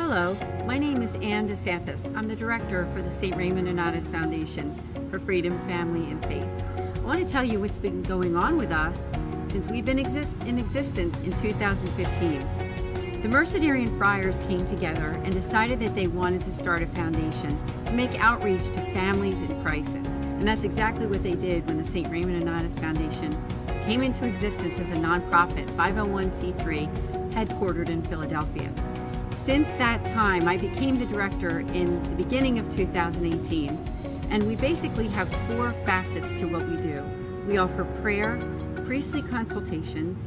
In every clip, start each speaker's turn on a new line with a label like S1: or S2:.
S1: Hello, my name is Ann DeSantis. I'm the director for the St. Raymond Nonnatus Foundation for Freedom, Family, and Faith. I want to tell you what's been going on with us since we've been in existence in 2015. The Mercedarian friars came together and decided that they wanted to start a foundation to make outreach to families in crisis. And that's exactly what they did when the St. Raymond Nonnatus Foundation came into existence as a nonprofit 501c3 headquartered in Philadelphia. Since that time, I became the director in the beginning of 2018, and we basically have 4 facets to what we do. We offer prayer, priestly consultations,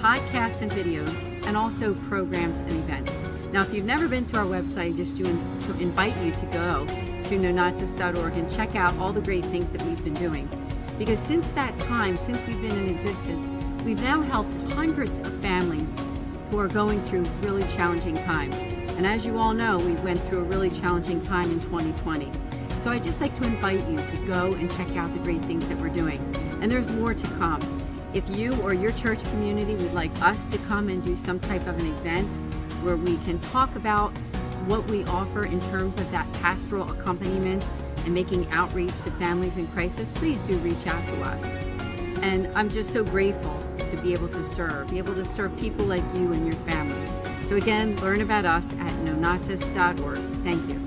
S1: podcasts and videos, and also programs and events. Now, if you've never been to our website, just to invite you to go to nonatus.org and check out all the great things that we've been doing. Because since that time, since we've been in existence, we've now helped hundreds of families who are going through really challenging times. And as you all know, we went through a really challenging time in 2020. So I'd just like to invite you to go and check out the great things that we're doing. And there's more to come. If you or your church community would like us to come and do some type of an event where we can talk about what we offer in terms of that pastoral accompaniment and making outreach to families in crisis, please do reach out to us. And I'm just so grateful to be able to serve people like you and your families. So again, learn about us at nonatus.org. Thank you.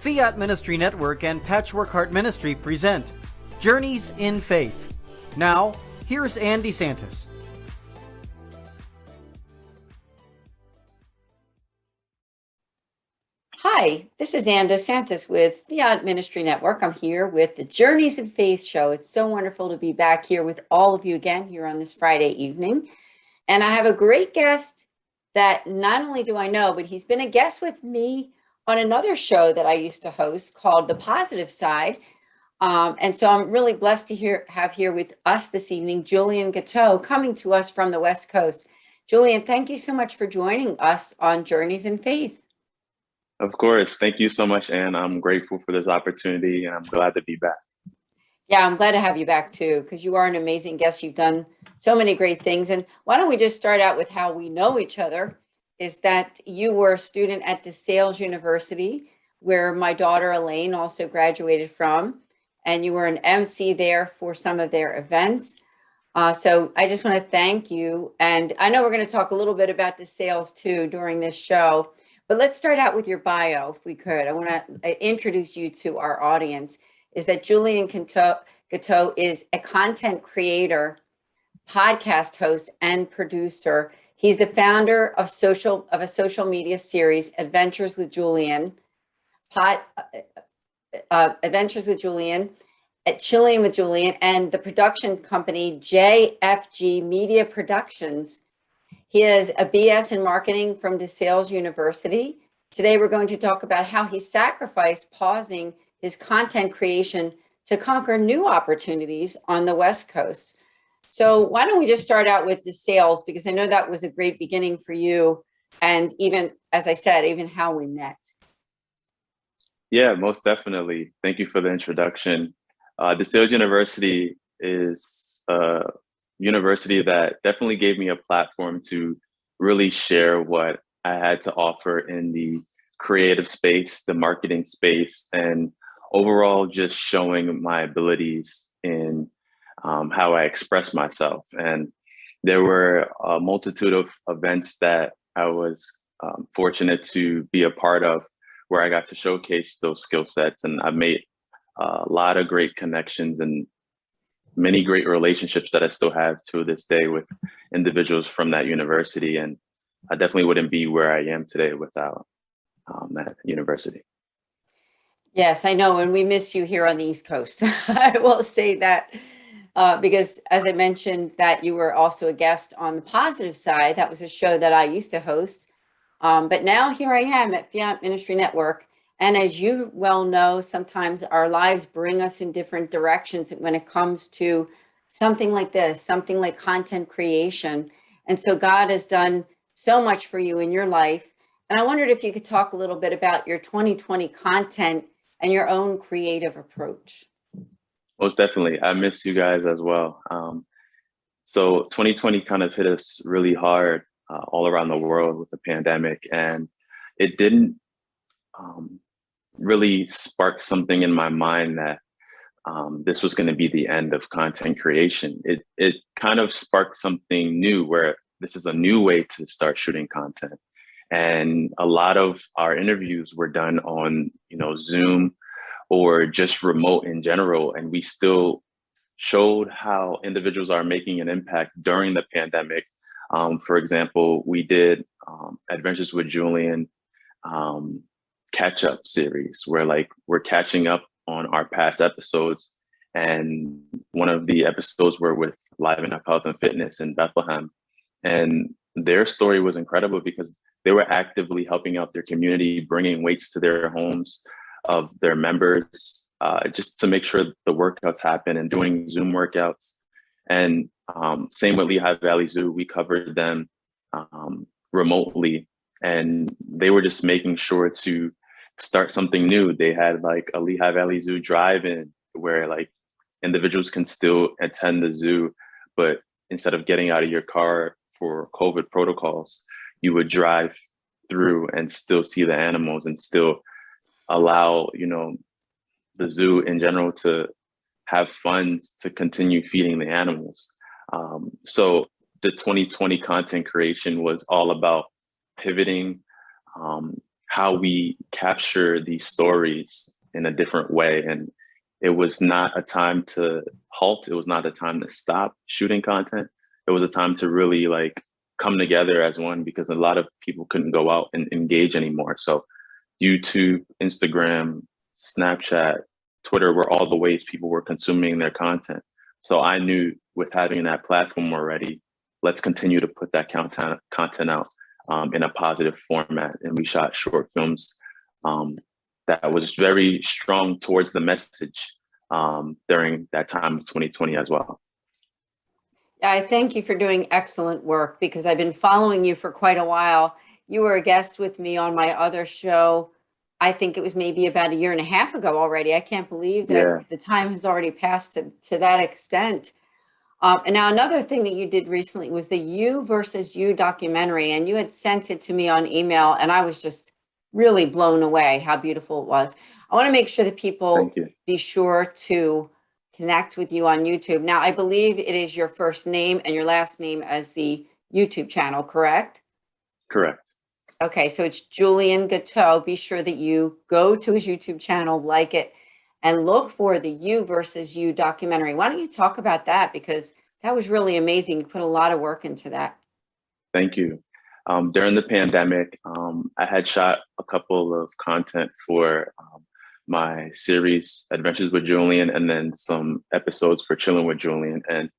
S2: Fiat Ministry Network and Patchwork Heart Ministry present Journeys in Faith. Now, here's Ann DeSantis.
S3: Hi, this is Ann DeSantis with Fiat Ministry Network. I'm here with the Journeys in Faith show. It's so wonderful to be back here with all of you again here on this Friday evening. And I have a great guest that not only do I know, but he's been a guest with me on another show that I used to host called The Positive Side. And so I'm really blessed to have here with us this evening, Julien Guiteau, coming to us from the West Coast. Julien, thank you so much for joining us on Journeys in Faith.
S4: Of course. Thank you so much, Ann. I'm grateful for this opportunity, and I'm glad to be back.
S3: Yeah, I'm glad to have you back too, because you are an amazing guest. You've done so many great things. And why don't we just start out with how we know each other? Is that you were a student at DeSales University, where my daughter Elaine also graduated from, and you were an MC there for some of their events. So I just want to thank you. And I know we're going to talk a little bit about DeSales too during this show, but let's start out with your bio, if we could. I want to introduce you to our audience. Is that Julien Guiteau is a content creator, podcast host, and producer. He's the founder of a social media series, Adventures with Julien, Adventures with Julien, at Chillin with Julien, and the production company JFG Media Productions. He has a BS in marketing from DeSales University. Today, we're going to talk about how he sacrificed pausing his content creation to conquer new opportunities on the West Coast. So why don't we just start out with DeSales, because I know that was a great beginning for you, and even, as I said, even how we met.
S4: Yeah, most definitely. Thank you for the introduction. DeSales University is university that definitely gave me a platform to really share what I had to offer in the creative space, the marketing space, and overall just showing my abilities in how I express myself. And there were a multitude of events that I was fortunate to be a part of where I got to showcase those skill sets. And I've made a lot of great connections and many great relationships that I still have to this day with individuals from that university. And I definitely wouldn't be where I am today without that university.
S3: Yes, I know, and we miss you here on the East Coast. I will say that because, as I mentioned, that you were also a guest on the positive side. That was a show that I used to host. But now here I am at Fiat Ministry Network. And as you well know, sometimes our lives bring us in different directions when it comes to something like this, something like content creation. And so God has done so much for you in your life. And I wondered if you could talk a little bit about your 2020 content and your own creative approach.
S4: Most definitely. I miss you guys as well. So 2020 kind of hit us really hard all around the world with the pandemic. And it didn't really spark something in my mind that this was going to be the end of content creation. It kind of sparked something new where this is a new way to start shooting content. And a lot of our interviews were done on, Zoom or just remote in general. And we still showed how individuals are making an impact during the pandemic. For example, we did Adventures with Julien catch-up series where we're catching up on our past episodes. And one of the episodes were with Liven Up Health and Fitness in Bethlehem. And their story was incredible because they were actively helping out their community, bringing weights to their homes of their members, just to make sure the workouts happen and doing Zoom workouts. And same with Lehigh Valley Zoo, we covered them remotely, and they were just making sure to start something new. They had a Lehigh Valley Zoo drive-in where individuals can still attend the zoo, but instead of getting out of your car for COVID protocols, you would drive through and still see the animals and still allow, the zoo in general to have funds to continue feeding the animals. So the 2020 content creation was all about pivoting how we capture these stories in a different way. And it was not a time to halt. It was not a time to stop shooting content. It was a time to really come together as one, because a lot of people couldn't go out and engage anymore. So YouTube, Instagram, Snapchat, Twitter were all the ways people were consuming their content. So I knew with having that platform already, let's continue to put that content out in a positive format. And we shot short films that was very strong towards the message during that time of 2020 as well.
S3: Yeah, I thank you for doing excellent work because I've been following you for quite a while. You were a guest with me on my other show. I think it was maybe about 1.5 years ago already. I can't believe that the time has already passed to that extent. And now another thing that you did recently was the You versus You documentary, and you had sent it to me on email, and I was just really blown away how beautiful it was. I want to make sure that people be sure to connect with you on YouTube. Now, I believe it is your first name and your last name as the YouTube channel, correct?
S4: Correct.
S3: Okay, so it's Julien Guiteau. Be sure that you go to his YouTube channel, like it, and look for the You versus You documentary. Why don't you talk about that? Because that was really amazing. You put a lot of work into that.
S4: Thank you. During the pandemic, I had shot a couple of content for my series, Adventures with Julien, and then some episodes for Chillin with Julien. And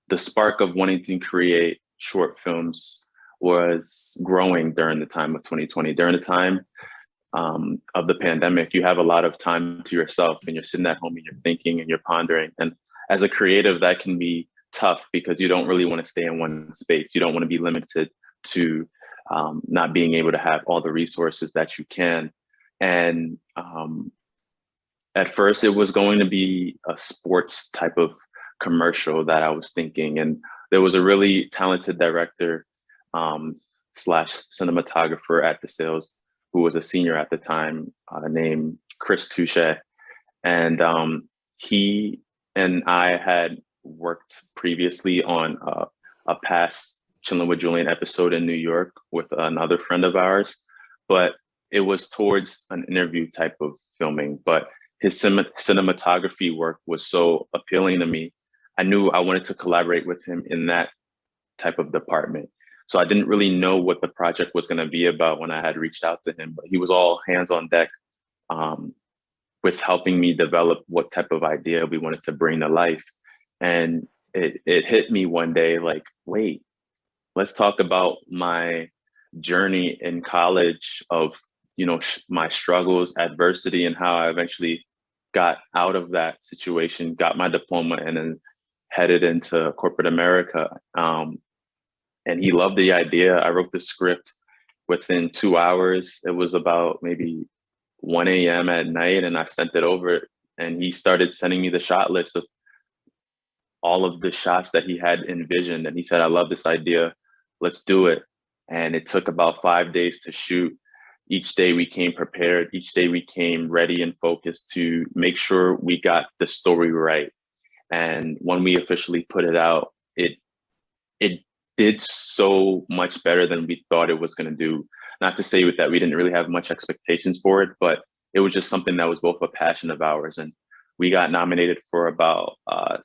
S4: the spark of wanting to create short films was growing during the time of 2020. During the time of the pandemic, you have a lot of time to yourself and you're sitting at home and you're thinking and you're pondering. And as a creative, that can be tough because you don't really want to stay in one space. You don't want to be limited to not being able to have all the resources that you can. And at first it was going to be a sports type of commercial that I was thinking. And there was a really talented director slash cinematographer at DeSales who was a senior at the time, named Chris Touche. And he and I had worked previously on a past Chillin with Julien episode in New York with another friend of ours, but it was towards an interview type of filming. But his cinematography work was so appealing to me. I knew I wanted to collaborate with him in that type of department. So I didn't really know what the project was going to be about when I had reached out to him, but he was all hands on deck with helping me develop what type of idea we wanted to bring to life. And it hit me one day like, wait, let's talk about my journey in college of, my struggles, adversity, and how I eventually got out of that situation, got my diploma, and then headed into corporate America. And he loved the idea. I wrote the script within 2 hours. It was about maybe 1 a.m. at night, and I sent it over, and he started sending me the shot list of all of the shots that he had envisioned. And he said, I love this idea. Let's do it. And it took about 5 days to shoot. Each day we came prepared. Each day we came ready and focused to make sure we got the story right. And when we officially put it out, it did so much better than we thought it was going to do. Not to say with that we didn't really have much expectations for it, but it was just something that was both a passion of ours. And we got nominated for about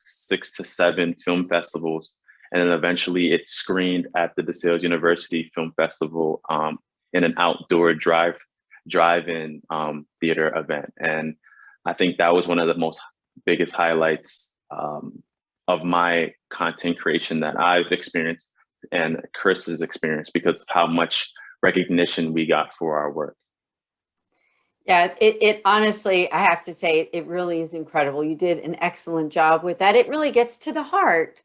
S4: 6 to 7 film festivals. And then eventually it screened at the DeSales University Film Festival in an outdoor drive-in theater event. And I think that was one of the most biggest highlights of my content creation that I've experienced and Chris has experienced, because of how much recognition we got for our work.
S3: Yeah, it honestly, I have to say, it really is incredible. You did an excellent job with that. It really gets to the heart.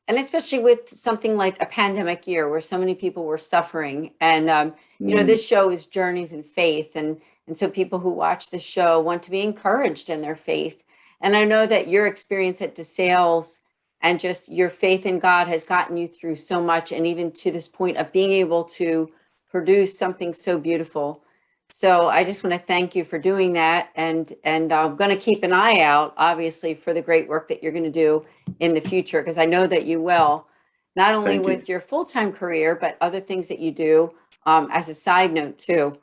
S3: And especially with something like a pandemic year where so many people were suffering. And, this show is Journeys in Faith. And so people who watch the show want to be encouraged in their faith. And I know that your experience at DeSales and just your faith in God has gotten you through so much, and even to this point of being able to produce something so beautiful. So I just want to thank you for doing that. And I'm going to keep an eye out, obviously, for the great work that you're going to do in the future, because I know that you will, not only with your full-time career, but other things that you do as a side note too.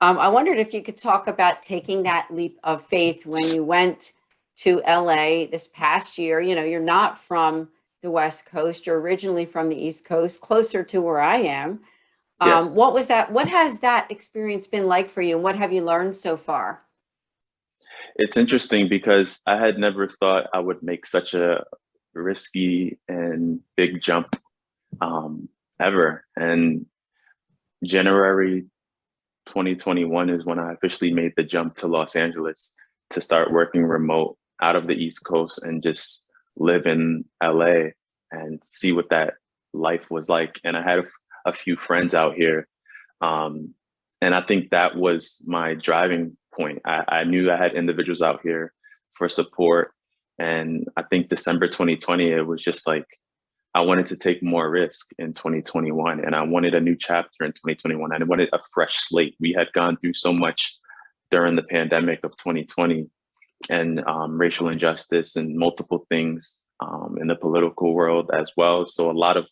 S3: I wondered if you could talk about taking that leap of faith when you went to LA this past year. You're not from the West Coast, you're originally from the East Coast, closer to where I am.
S4: Yes.
S3: What was that? What has that experience been like for you, and what have you learned so far?
S4: It's interesting because I had never thought I would make such a risky and big jump ever. And January 2021 is when I officially made the jump to Los Angeles to start working remote out of the East Coast and just live in LA and see what that life was like. And I had a few friends out here. And I think that was my driving point. I knew I had individuals out here for support. And I think December 2020, it was just like, I wanted to take more risk in 2021. And I wanted a new chapter in 2021. I wanted a fresh slate. We had gone through so much during the pandemic of 2020 and racial injustice and multiple things in the political world as well. So a lot of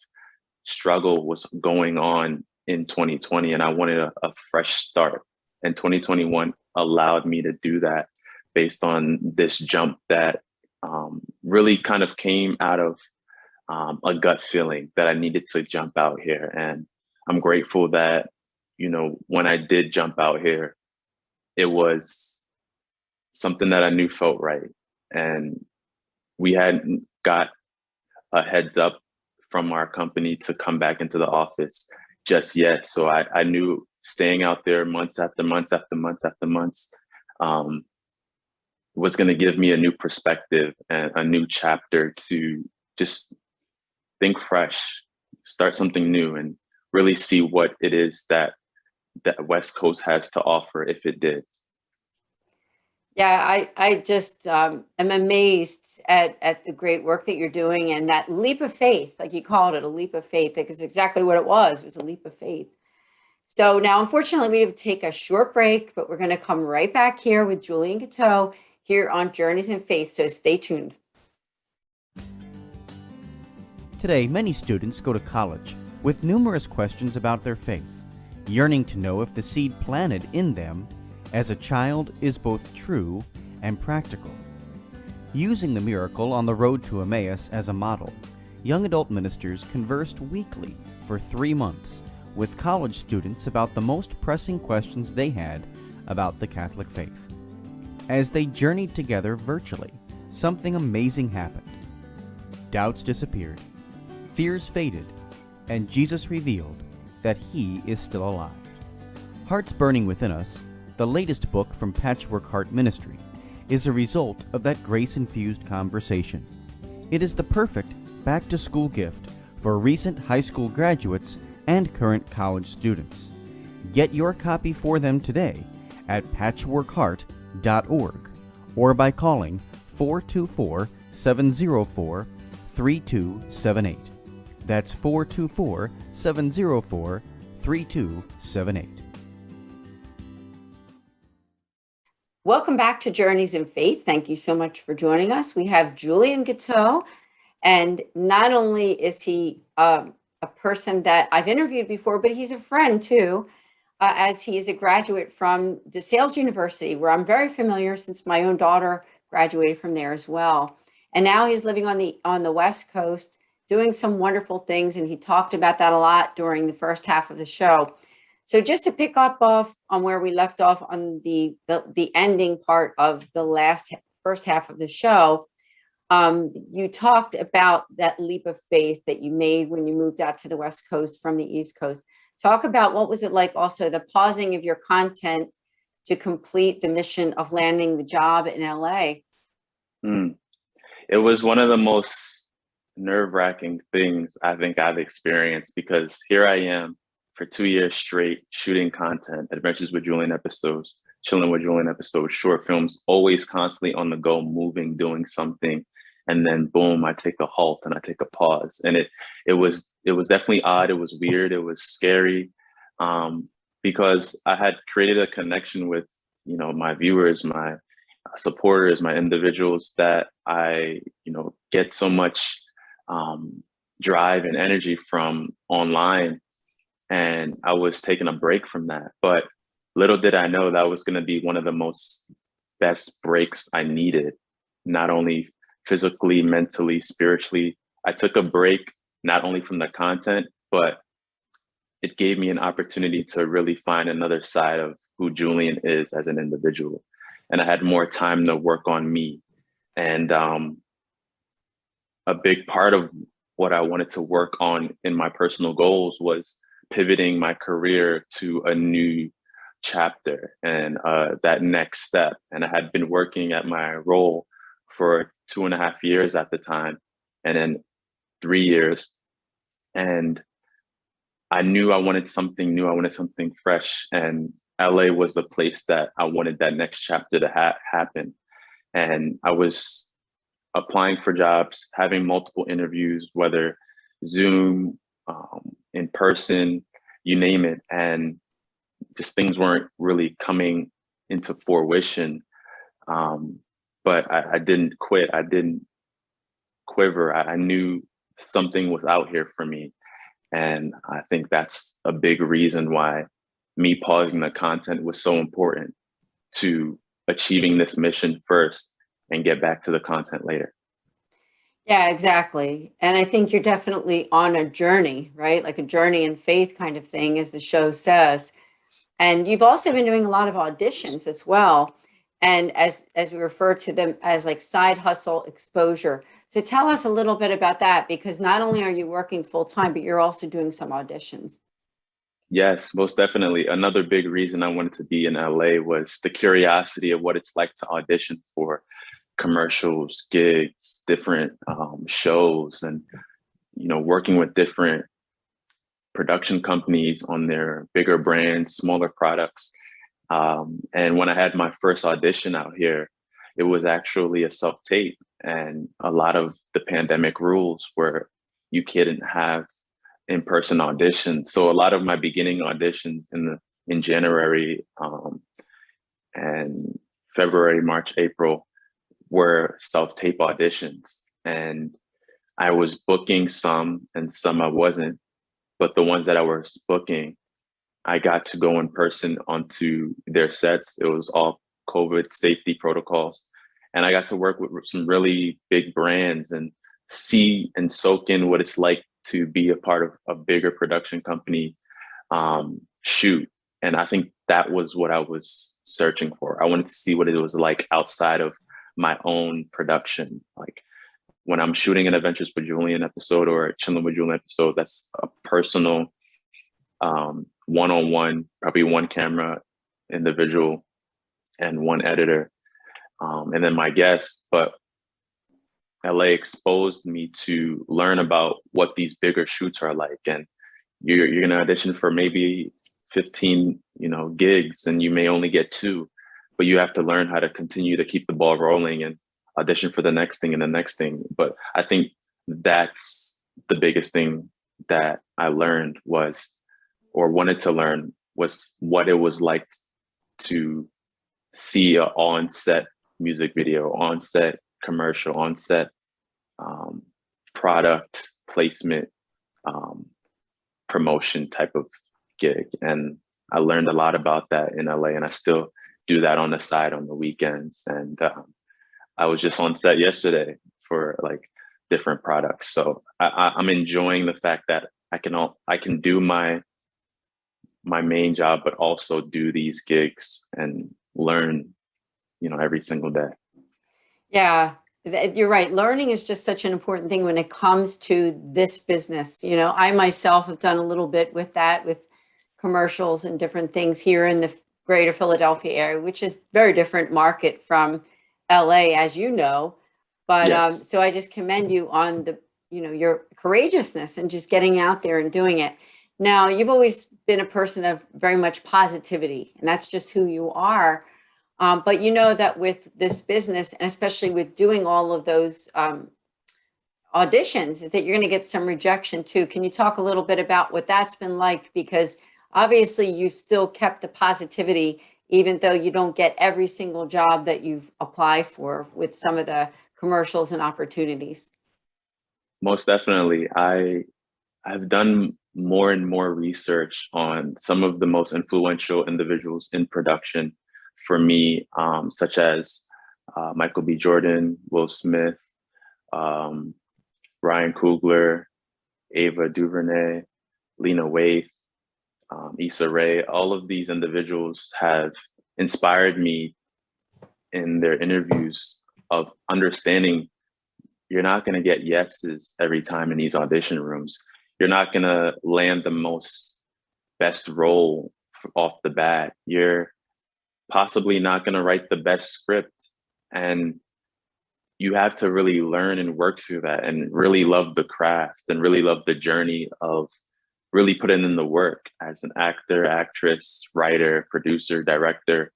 S4: struggle was going on in 2020, and I wanted a fresh start. And 2021 allowed me to do that based on this jump that really kind of came out of a gut feeling that I needed to jump out here. And I'm grateful that, when I did jump out here, it was something that I knew felt right. And we hadn't got a heads up from our company to come back into the office just yet. So I knew staying out there months after months after months after months was going to give me a new perspective and a new chapter to just think fresh, start something new, and really see what it is that West Coast has to offer if it did.
S3: Yeah, I just am amazed at the great work that you're doing and that leap of faith, like you called it, a leap of faith, because exactly what it was a leap of faith. So now, unfortunately, we have to take a short break, but we're going to come right back here with Julien Guiteau here on Journeys in Faith. So stay tuned.
S2: Today, many students go to college with numerous questions about their faith, yearning to know if the seed planted in them as a child is both true and practical. Using the miracle on the road to Emmaus as a model, young adult ministers conversed weekly for 3 months with college students about the most pressing questions they had about the Catholic faith. As they journeyed together virtually, something amazing happened. Doubts disappeared, fears faded, and Jesus revealed that He is still alive. Hearts Burning Within Us, the latest book from Patchwork Heart Ministry, is a result of that grace-infused conversation. It is the perfect back-to-school gift for recent high school graduates and current college students. Get your copy for them today at patchworkheart.org or by calling 424-704-3278. That's 424-704-3278.
S3: Welcome back to Journeys in Faith. Thank you so much for joining us. We have Julien Guiteau, and not only is he a person that I've interviewed before, but he's a friend too, as he is a graduate from DeSales University, where I'm very familiar since my own daughter graduated from there as well. And now he's living on the West Coast, doing some wonderful things, and he talked about that a lot during the first half of the show. So just to pick up off on where we left off on the ending part of the first half of the show, you talked about that leap of faith that you made when you moved out to the West Coast from the East Coast. Talk about what was it like also the pausing of your content to complete the mission of landing the job in LA?
S4: It was one of the most nerve-wracking things I think I've experienced, because here I am for 2 years straight shooting content, Adventures with Julien episodes, Chillin with Julien episodes, short films, always constantly on the go, moving, doing something. And then boom, I take a halt and I take a pause. And it was definitely odd. It was weird. It was scary, because I had created a connection with, my viewers, my supporters, my individuals that I, get so much drive and energy from online. And I was taking a break from that. But little did I know that was going to be one of the best breaks I needed, not only physically, mentally, spiritually. I took a break, not only from the content, but it gave me an opportunity to really find another side of who Julien is as an individual. And I had more time to work on me. And a big part of what I wanted to work on in my personal goals was pivoting my career to a new chapter and that next step. And I had been working at my role for 2.5 years at the time, and then 3 years. And I knew I wanted something new. I wanted something fresh. And LA was the place that I wanted that next chapter to happen. And I was applying for jobs, having multiple interviews, whether Zoom, in person, you name it. And just things weren't really coming into fruition. But I didn't quit. I didn't quiver. I knew something was out here for me. And I think that's a big reason why me pausing the content was so important to achieving this mission first and get back to the content later.
S3: Yeah, exactly. And I think you're definitely on a journey, right? Like a journey in faith kind of thing, as the show says. And you've also been doing a lot of auditions as well. And as we refer to them as like side hustle exposure. So tell us a little bit about that, because not only are you working full time, but you're also doing some auditions.
S4: Yes, most definitely. Another big reason I wanted to be in LA was the curiosity of what it's like to audition for commercials, gigs, different shows, and working with different production companies on their bigger brands, smaller products. And when I had my first audition out here, it was actually a self-tape. And a lot of the pandemic rules were you couldn't have in-person auditions. So a lot of my beginning auditions in January and February, March, April were self-tape auditions. And I was booking some and some I wasn't, but the ones that I was booking, I got to go in person onto their sets. It was all COVID safety protocols. And I got to work with some really big brands and see and soak in what it's like to be a part of a bigger production company shoot. And I think that was what I was searching for. I wanted to see what it was like outside of my own production. Like when I'm shooting an Adventures with Julien episode or a Chillin with Julien episode, that's a personal one-on-one, probably one camera individual and one editor, and then my guests. But LA exposed me to learn about what these bigger shoots are like. And you're gonna audition for maybe 15, gigs, and you may only get 2, but you have to learn how to continue to keep the ball rolling and audition for the next thing and the next thing. But I think that's the biggest thing that I learned was, or wanted to learn, was what it was like to see an on-set music video, on-set commercial, on-set product placement, promotion type of gig. And I learned a lot about that in LA, and I still do that on the side on the weekends. And I was just on set yesterday for like different products. So I'm enjoying the fact that I can do my main job, but also do these gigs and learn, every single day.
S3: Yeah, you're right. Learning is just such an important thing when it comes to this business. I myself have done a little bit with that, with commercials and different things here in the greater Philadelphia area, which is very different market from LA, as you know. But
S4: Yes.
S3: so I just commend you on your courageousness and just getting out there and doing it. Now, you've always been a person of very much positivity, and that's just who you are. But you know that with this business, and especially with doing all of those auditions, is that you're going to get some rejection too. Can you talk a little bit about what that's been like? Because obviously you've still kept the positivity, even though you don't get every single job that you've applied for with some of the commercials and opportunities.
S4: Most definitely. I've done more and more research on some of the most influential individuals in production for me, such as Michael B. Jordan, Will Smith, Ryan Coogler, Ava DuVernay, Lena Waithe, Issa Rae. All of these individuals have inspired me in their interviews of understanding you're not going to get yeses every time in these audition rooms. You're not going to land the best role off the bat. You're possibly not going to write the best script. And you have to really learn and work through that and really love the craft and really love the journey of really putting in the work as an actor, actress, writer, producer, director.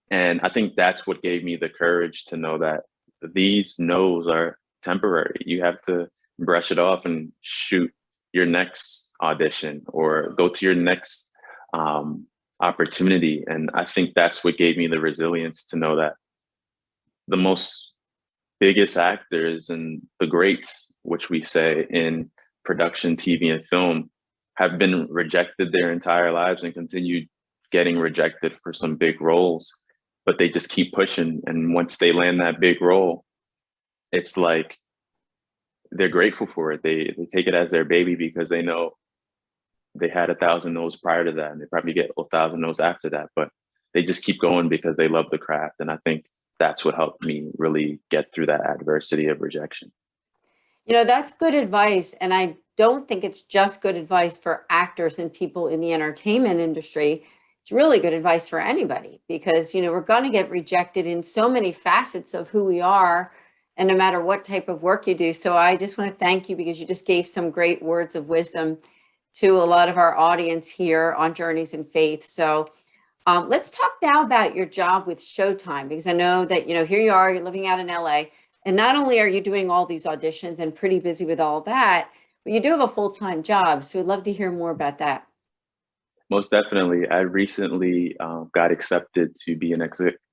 S4: And I think that's what gave me the courage to know that these no's are temporary. You have to brush it off and shoot your next audition or go to your next opportunity. And I think that's what gave me the resilience to know that the most biggest actors and the greats, which we say in production, TV, and film, have been rejected their entire lives and continued getting rejected for some big roles, but they just keep pushing. And once they land that big role, it's like they're grateful for it. They take it as their baby because they know they had 1,000 no's prior to that, and they probably get 1,000 no's after that, but they just keep going because they love the craft. And I think that's what helped me really get through that adversity of rejection.
S3: That's good advice. And I don't think it's just good advice for actors and people in the entertainment industry. It's really good advice for anybody because, we're going to get rejected in so many facets of who we are, and no matter what type of work you do. So I just want to thank you because you just gave some great words of wisdom to a lot of our audience here on Journeys in Faith. So Let's talk now about your job with Showtime, because I know that, here you are, you're living out in LA, and not only are you doing all these auditions and pretty busy with all that, but you do have a full-time job. So we'd love to hear more about that.
S4: Most definitely. I recently got accepted to be an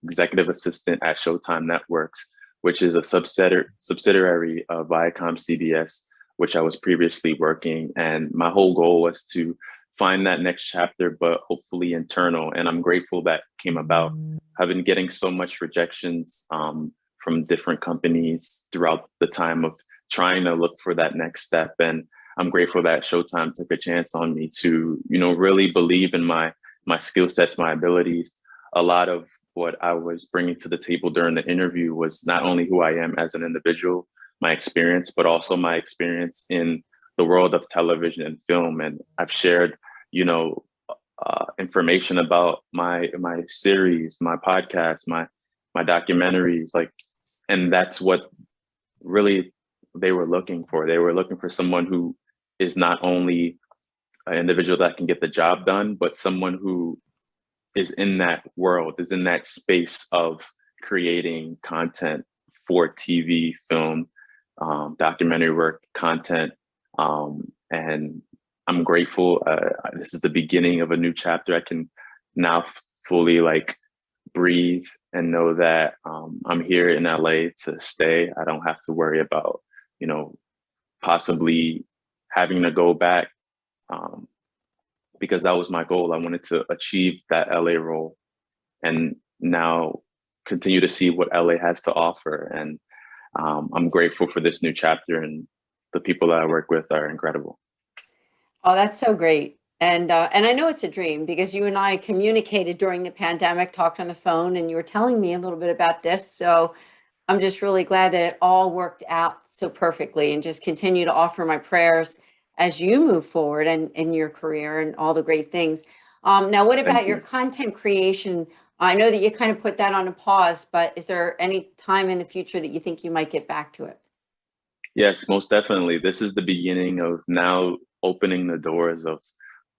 S4: executive assistant at Showtime Networks, which is a subsidiary of Viacom CBS, which I was previously working. And my whole goal was to find that next chapter, but hopefully internal. And I'm grateful that came about. I've been getting so much rejections from different companies throughout the time of trying to look for that next step. And I'm grateful that Showtime took a chance on me to, really believe in my skill sets, my abilities. A lot of what I was bringing to the table during the interview was not only who I am as an individual, my experience, but also my experience in the world of television and film. And I've shared, information about my series, my podcast, my documentaries, and that's what really they were looking for. They were looking for someone who is not only an individual that can get the job done, but someone who is in that world, is in that space of creating content for TV, film, documentary work, content. And I'm grateful. This is the beginning of a new chapter. I can now fully breathe and know that I'm here in LA to stay. I don't have to worry about, possibly having to go back, because that was my goal. I wanted to achieve that LA role and now continue to see what LA has to offer. And I'm grateful for this new chapter, and the people that I work with are incredible.
S3: Oh, that's so great. And I know it's a dream, because you and I communicated during the pandemic, talked on the phone, and you were telling me a little bit about this. So I'm just really glad that it all worked out so perfectly, and just continue to offer my prayers as you move forward and in your career and all the great things. Now, what about your content creation? I know that you kind of put that on a pause, but is there any time in the future that you think you might get back to it?
S4: Yes, most definitely. This is the beginning of now opening the doors of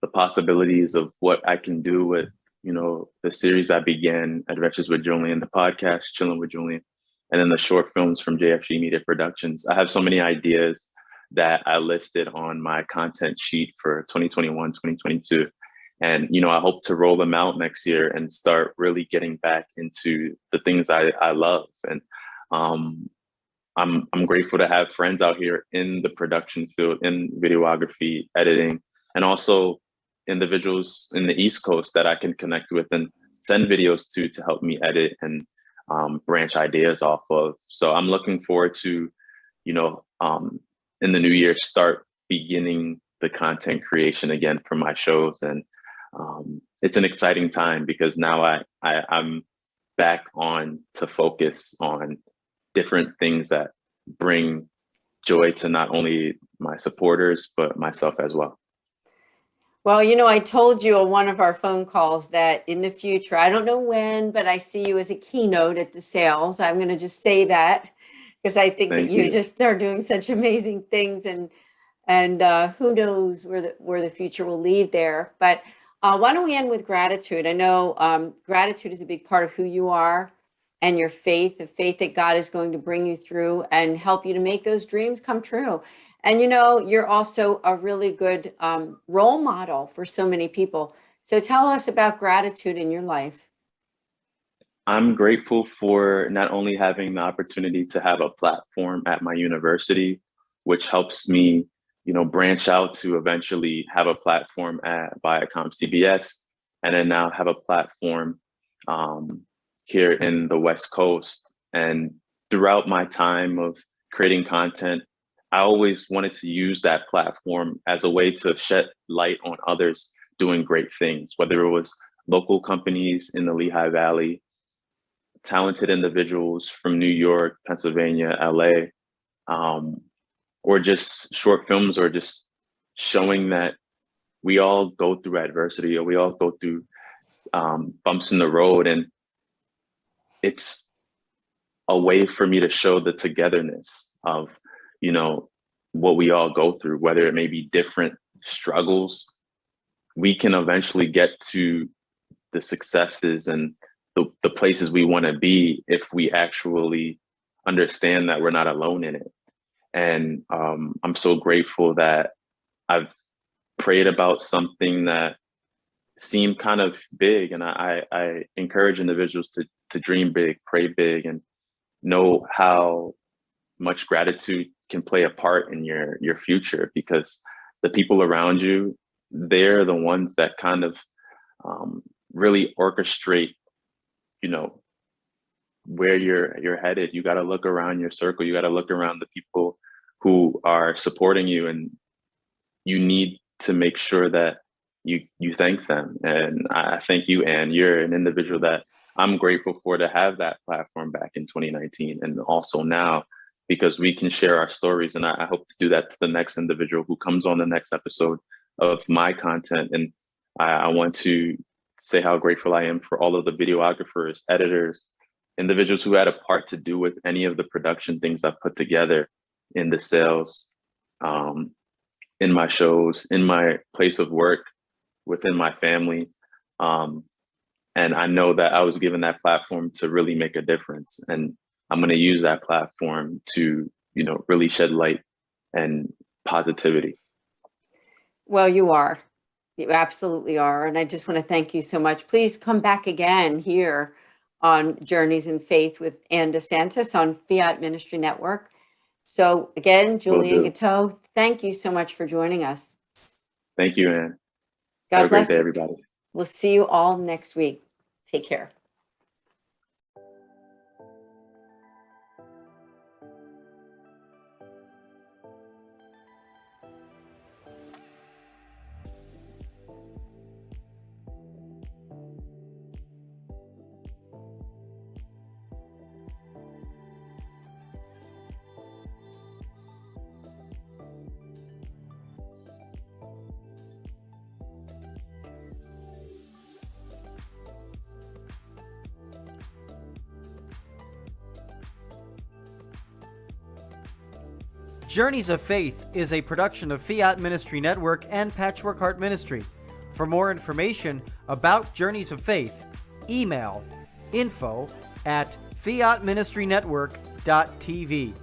S4: the possibilities of what I can do with, the series I began, Adventures with Julien, the podcast, Chillin with Julien, and then the short films from JFG Media Productions. I have so many ideas that I listed on my content sheet for 2021, 2022. And, I hope to roll them out next year and start really getting back into the things I love. And I'm grateful to have friends out here in the production field, in videography, editing, and also individuals in the East Coast that I can connect with and send videos to help me edit and branch ideas off of. So I'm looking forward to, in the new year, start beginning the content creation again for my shows. And it's an exciting time, because now I'm back on to focus on different things that bring joy to not only my supporters, but myself as well.
S3: Well, I told you on one of our phone calls that in the future, I don't know when, but I see you as a keynote at DeSales. I'm going to just say that, because I think that you just are doing such amazing things, and who knows where the future will lead there. But why don't we end with gratitude? I know gratitude is a big part of who you are, and your faith, the faith that God is going to bring you through and help you to make those dreams come true. And you're also a really good role model for so many people. So tell us about gratitude in your life.
S4: I'm grateful for not only having the opportunity to have a platform at my university, which helps me, branch out to eventually have a platform at Viacom CBS, and then now have a platform here in the West Coast. And throughout my time of creating content, I always wanted to use that platform as a way to shed light on others doing great things, whether it was local companies in the Lehigh Valley, talented individuals from New York, Pennsylvania, LA, or just short films, or just showing that we all go through adversity, or we all go through bumps in the road. And it's a way for me to show the togetherness of, what we all go through, whether it may be different struggles. We can eventually get to the successes and the places we want to be if we actually understand that we're not alone in it. And I'm so grateful that I've prayed about something that seemed kind of big. And I encourage individuals to dream big, pray big, and know how much gratitude can play a part in your future, because the people around you, they're the ones that kind of really orchestrate, where you're headed. You got to look around your circle. You got to look around the people who are supporting you, and you need to make sure that you thank them. And I thank you, Anne. You're an individual that I'm grateful for, to have that platform back in 2019 and also now, because we can share our stories. And I hope to do that to the next individual who comes on the next episode of my content. And I want to say how grateful I am for all of the videographers, editors, individuals who had a part to do with any of the production things I've put together in DeSales, in my shows, in my place of work, within my family. And I know that I was given that platform to really make a difference. And I'm going to use that platform to, really shed light and positivity.
S3: Well, you are. You absolutely are. And I just want to thank you so much. Please come back again here on Journeys in Faith with Anne DeSantis on Fiat Ministry Network. So again, Julien Guiteau, thank you so much for joining us.
S4: Thank you, Anne.
S3: God
S4: Have a
S3: bless
S4: great day,
S3: you.
S4: everybody.
S3: We'll see you all next week. Take care.
S2: Journeys of Faith is a production of Fiat Ministry Network and Patchwork Heart Ministry. For more information about Journeys of Faith, email info@fiatministrynetwork.tv.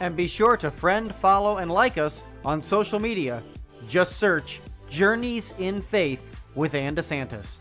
S2: And be sure to friend, follow, and like us on social media. Just search Journeys in Faith with Anne DeSantis.